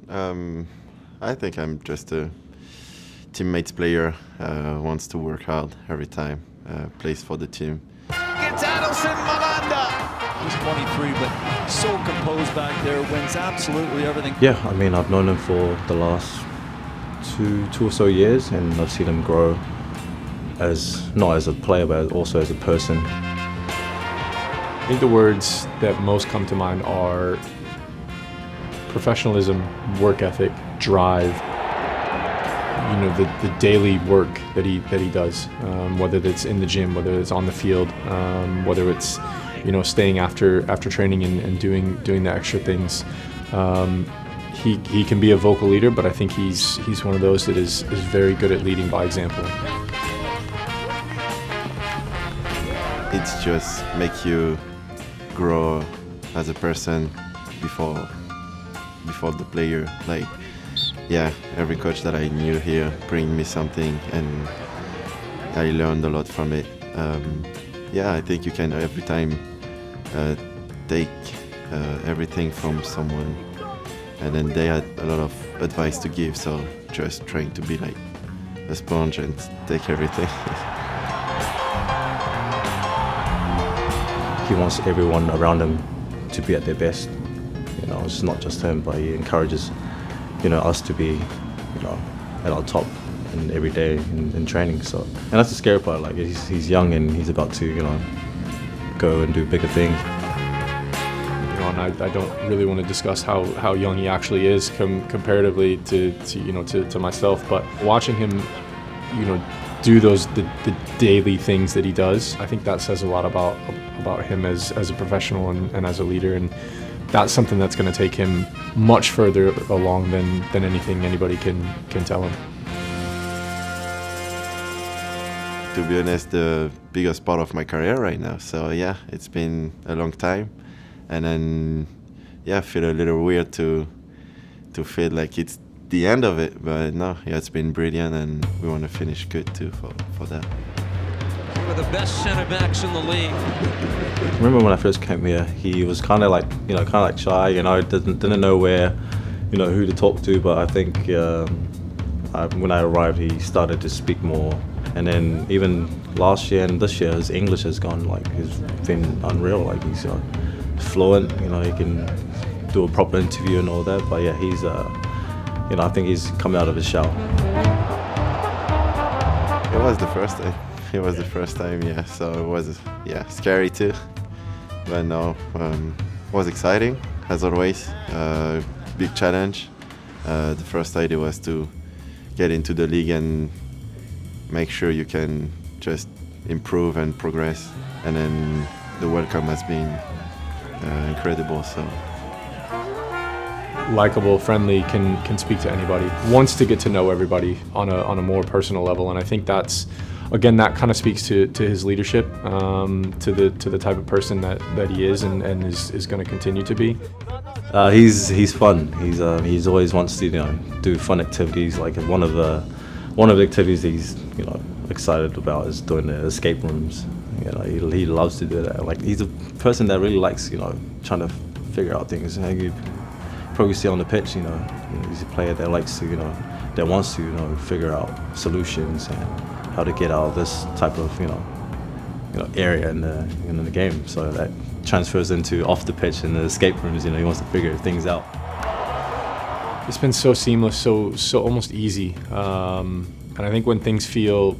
I think I'm just a teammates player, wants to work hard every time, plays for the team. It's Adilson Malanda. He's 23, but so composed back there, wins absolutely everything. Yeah, I mean, I've known him for the last two or so years, and I've seen him grow not as a player, but also as a person. I think the words that most come to mind are professionalism, work ethic, drive. You know, the daily work that he does, whether it's in the gym, whether it's on the field, whether it's staying after training and doing the extra things. He can be a vocal leader, but I think he's one of those that is very good at leading by example. It's just make you grow as a person before the player. Like, yeah, every coach that I knew here bring me something, and I learned a lot from it. Yeah, I think you can every time take everything from someone, and then they had a lot of advice to give, so just trying to be like a sponge and take everything. He wants everyone around him to be at their best. It's not just him, but he encourages us to be at our top and every day in training. So, and that's the scary part. Like, he's young and he's about to go and do bigger things. And I don't really want to discuss how young he actually is comparatively to myself, but watching him do the daily things that he does, I think that says a lot about him as a professional and as a leader, and that's something that's going to take him much further along than anything anybody can tell him. To be honest, the biggest part of my career right now. So yeah, it's been a long time, and then I feel a little weird to feel like it's the end of it. But no, it's been brilliant, and we want to finish good too for that. One of the best center backs in the league. I remember when I first came here, he was kind of like shy. Didn't know where, who to talk to. But I think when I arrived, he started to speak more. And then even last year and this year, his English has gone he's been unreal. Like, he's fluent. He can do a proper interview and all that. But yeah, he's I think he's coming out of his shell. It was the first time. It was the first time, yeah. So it was, scary too. But no, was exciting as always. Big challenge. The first idea was to get into the league and make sure you can just improve and progress. And then the welcome has been incredible. So. Likeable, friendly, can speak to anybody, wants to get to know everybody on a more personal level, and I think that's, again, that kind of speaks to his leadership, to the type of person that he is and is going to continue to be. He's fun. He's always wants to do fun activities. Like, one of the activities he's excited about is doing the escape rooms. He loves to do that. Like, he's a person that really likes trying to figure out things. You probably see on the pitch, he's a player that likes to that wants to figure out solutions and how to get out of this type of area in the game. So that transfers into off the pitch in the escape rooms. He wants to figure things out. It's been so seamless, so almost easy. And I think when things feel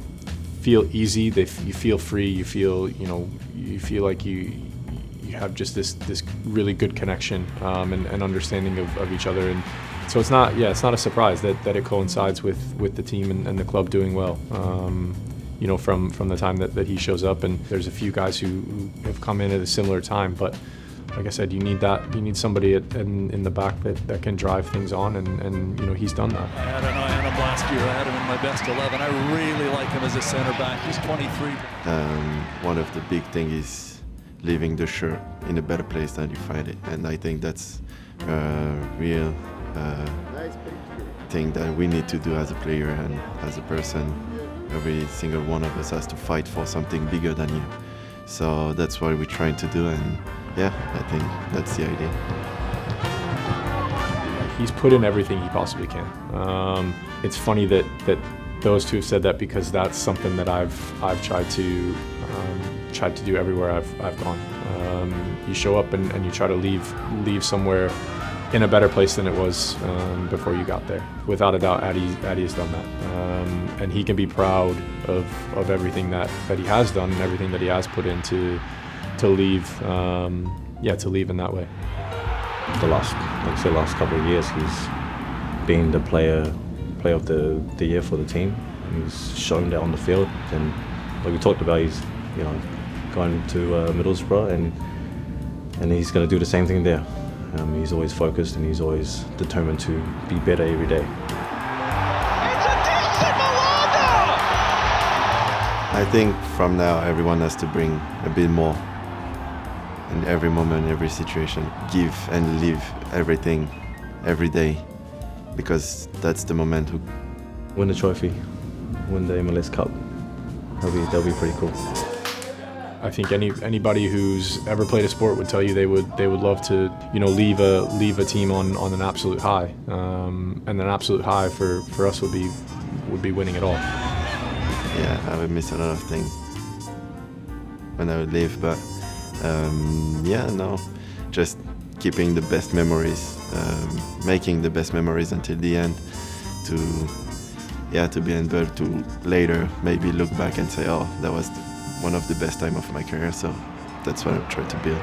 easy, you feel free. You feel like you have just this really good connection and understanding of each other, and so it's not a surprise that it coincides with the team and the club doing well. From the time that he shows up, and there's a few guys who have come in at a similar time, but like I said, you need somebody in the back that can drive things on, and he's done that. I had an eye on him last year. I had him in my best 11. I really like him as a center back. He's 23. One of the big things is leaving the shirt in a better place than you find it, and I think that's a real thing that we need to do as a player and as a person. Every single one of us has to fight for something bigger than you. So that's what we're trying to do, and I think that's the idea. he's put in everything he possibly can. It's funny that those two have said that, because that's something that I've tried to do everywhere I've gone. You show up and you try to leave somewhere in a better place than it was before you got there. Without a doubt, Addy has done that, and he can be proud of everything that he has done and everything that he has put in to leave. To leave in that way. The last couple of years, he's been the player of the year for the team. He's shown that on the field, and like we talked about, he's going to Middlesbrough, and he's going to do the same thing there. He's always focused and he's always determined to be better every day. It's Adilson Malanda! I think from now everyone has to bring a bit more in every moment, every situation. Give and live everything every day, because that's the moment. Win the trophy, win the MLS Cup. That'll be pretty cool. I think anybody who's ever played a sport would tell you they would love to leave a team on an absolute high, and an absolute high for us would be winning it all. Yeah, I would miss a lot of things when I would leave, but just keeping the best memories, making the best memories until the end, to be able to later maybe look back and say, oh, that was one of the best time of my career. So that's what I'm trying to build.